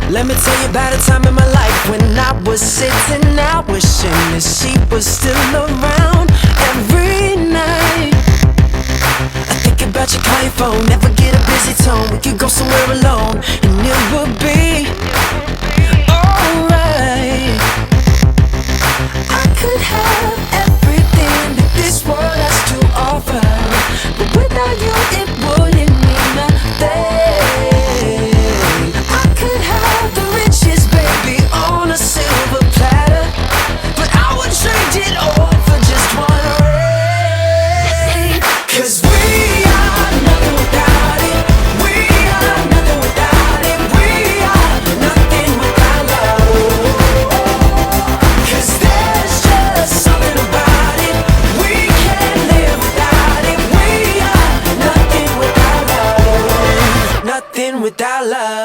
Let me tell you about a time in my life when I was sitting out wishing that she was still around every night. I think about you, call your phone, never get a busy tone. We could go somewhere alone and it would be alright. I could have everything that this world has to offer, but without you it wouldn't mean nothing. I could have the riches, baby, on a silver platter, but I would trade it all for just one ring. 'Cause we are nothing without it. We are nothing without it. We are nothing without love. 'Cause there's just something about it. We can't live without it. We are nothing without love. Nothing without love.